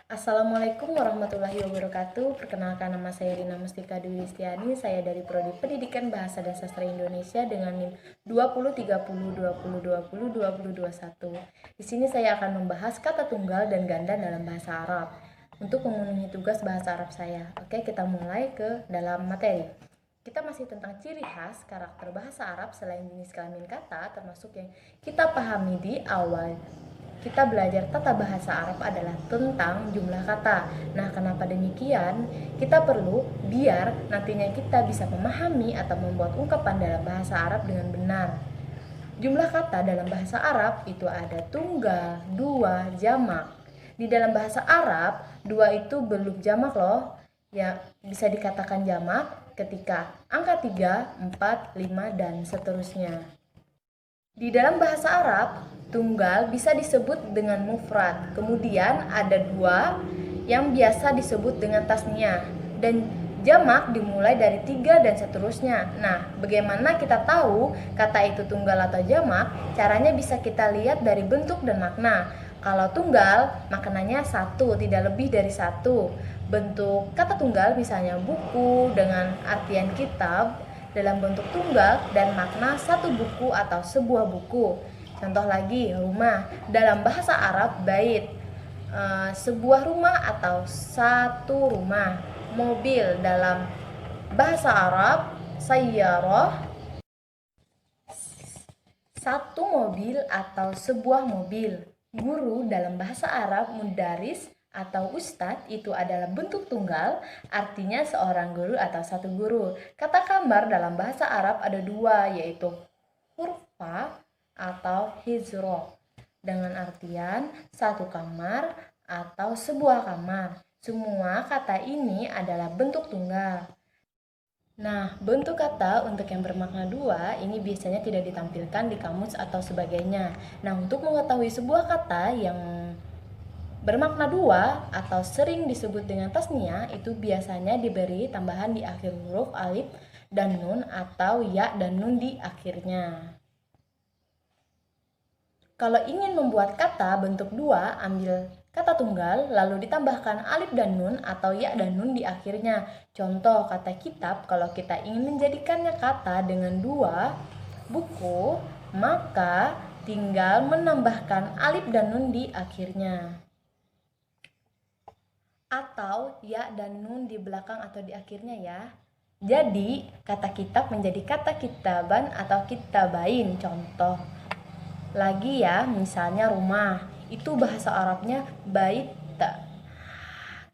Assalamualaikum warahmatullahi wabarakatuh. Perkenalkan, nama saya Rina Mustika Dwi Listiani. Saya dari Prodi Pendidikan Bahasa dan Sastra Indonesia dengan NIM 203020202021. Di sini saya akan membahas kata tunggal dan ganda dalam bahasa Arab untuk memenuhi tugas bahasa Arab saya. Oke, kita mulai ke dalam materi. Kita masih tentang ciri khas karakter bahasa Arab selain jenis kelamin kata, termasuk yang kita pahami di awal. Kita belajar tata bahasa Arab adalah tentang jumlah kata. Nah, kenapa demikian? Kita perlu biar nantinya kita bisa memahami atau membuat ungkapan dalam bahasa Arab dengan benar. Jumlah kata dalam bahasa Arab itu ada tunggal, dua, jamak. Di dalam bahasa Arab, dua itu belum jamak loh. Ya, bisa dikatakan jamak ketika angka 3, 4, 5, dan seterusnya. Di dalam bahasa Arab, tunggal bisa disebut dengan mufrad. Kemudian ada dua yang biasa disebut dengan tasniah. Dan jamak dimulai dari 3 dan seterusnya. Nah, bagaimana kita tahu kata itu tunggal atau jamak? Caranya bisa kita lihat dari bentuk dan makna. Kalau tunggal, maknanya satu, tidak lebih dari satu. Bentuk kata tunggal misalnya buku dengan artian kitab dalam bentuk tunggal dan makna satu buku atau sebuah buku. Contoh lagi, rumah dalam bahasa Arab bait, sebuah rumah atau satu rumah. Mobil dalam bahasa Arab sayyarah, satu mobil atau sebuah mobil. Guru dalam bahasa Arab mudaris atau ustadz itu adalah bentuk tunggal, artinya seorang guru atau satu guru. Kata kamar dalam bahasa Arab ada dua, yaitu hurfa atau hijro, dengan artian satu kamar atau sebuah kamar. Semua kata ini adalah bentuk tunggal. Nah, bentuk kata untuk yang bermakna dua ini biasanya tidak ditampilkan di kamus atau sebagainya. Nah, untuk mengetahui sebuah kata yang bermakna dua atau sering disebut dengan tasniah itu biasanya diberi tambahan di akhir huruf alif dan nun atau ya dan nun di akhirnya. Kalau ingin membuat kata bentuk dua, ambil kata tunggal lalu ditambahkan alif dan nun atau ya dan nun di akhirnya. Contoh kata kitab, kalau kita ingin menjadikannya kata dengan dua, buku, maka tinggal menambahkan alif dan nun di akhirnya. Atau ya dan nun di belakang atau di akhirnya ya. Jadi kata kitab menjadi kata kitaban atau kitabain. Contoh lagi ya, misalnya rumah, itu bahasa Arabnya baita.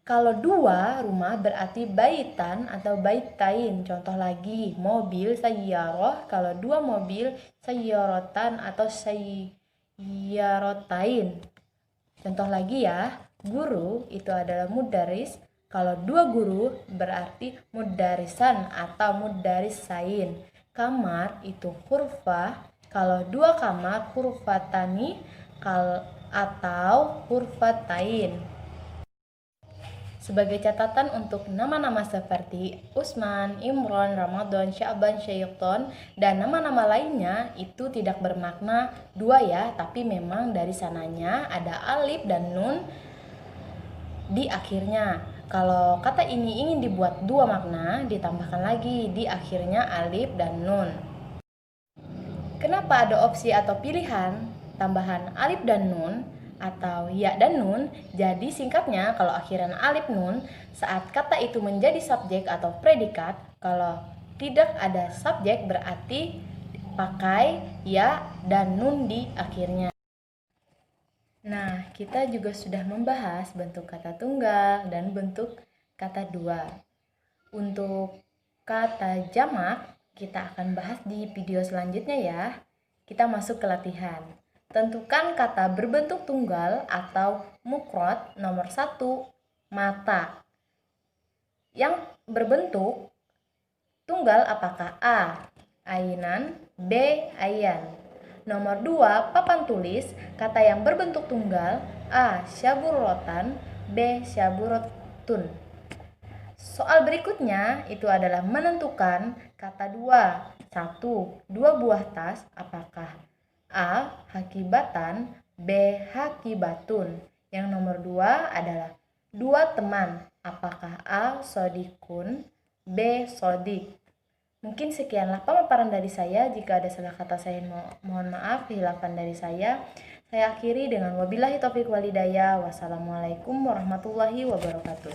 Kalau dua rumah berarti baitan atau baitain. Contoh lagi, mobil sayyarah, kalau dua mobil sayyaratan atau sayyarotain. Contoh lagi ya, guru itu adalah mudaris. Kalau dua guru berarti mudarisan atau mudarisain. Kamar itu hurfah. Kalau dua kamar hurfatani atau hurfatain. Sebagai catatan untuk nama-nama seperti Usman, Imron, Ramadan, Sya'ban, Syaiton, dan nama-nama lainnya itu tidak bermakna dua ya, tapi memang dari sananya ada alif dan nun di akhirnya. Kalau kata ini ingin dibuat dua makna, ditambahkan lagi di akhirnya alif dan nun. Kenapa ada opsi atau pilihan tambahan alif dan nun atau ya dan nun? Jadi singkatnya, kalau akhiran alif nun saat kata itu menjadi subjek atau predikat, kalau tidak ada subjek berarti pakai ya dan nun di akhirnya. Nah, kita juga sudah membahas bentuk kata tunggal dan bentuk kata dua. Untuk kata jamak kita akan bahas di video selanjutnya ya. Kita masuk ke latihan. Tentukan kata berbentuk tunggal atau mufrad nomor 1, mata. Yang berbentuk tunggal apakah A, ainan, B, ayan. Nomor 2, papan tulis. Kata yang berbentuk tunggal A, syaburotan, B, syaburotun. Soal berikutnya itu adalah menentukan kata dua. 1. Dua buah tas apakah A. Hakibatan, B. Hakibatun. Yang nomor 2 adalah 2 teman. Apakah A. Sodikun, B. Sodik? Mungkin sekianlah pemaparan dari saya. Jika ada salah kata saya mohon maaf, khilafan dari saya. Saya akhiri dengan wabillahi taufiq walhidayah. Wassalamualaikum warahmatullahi wabarakatuh.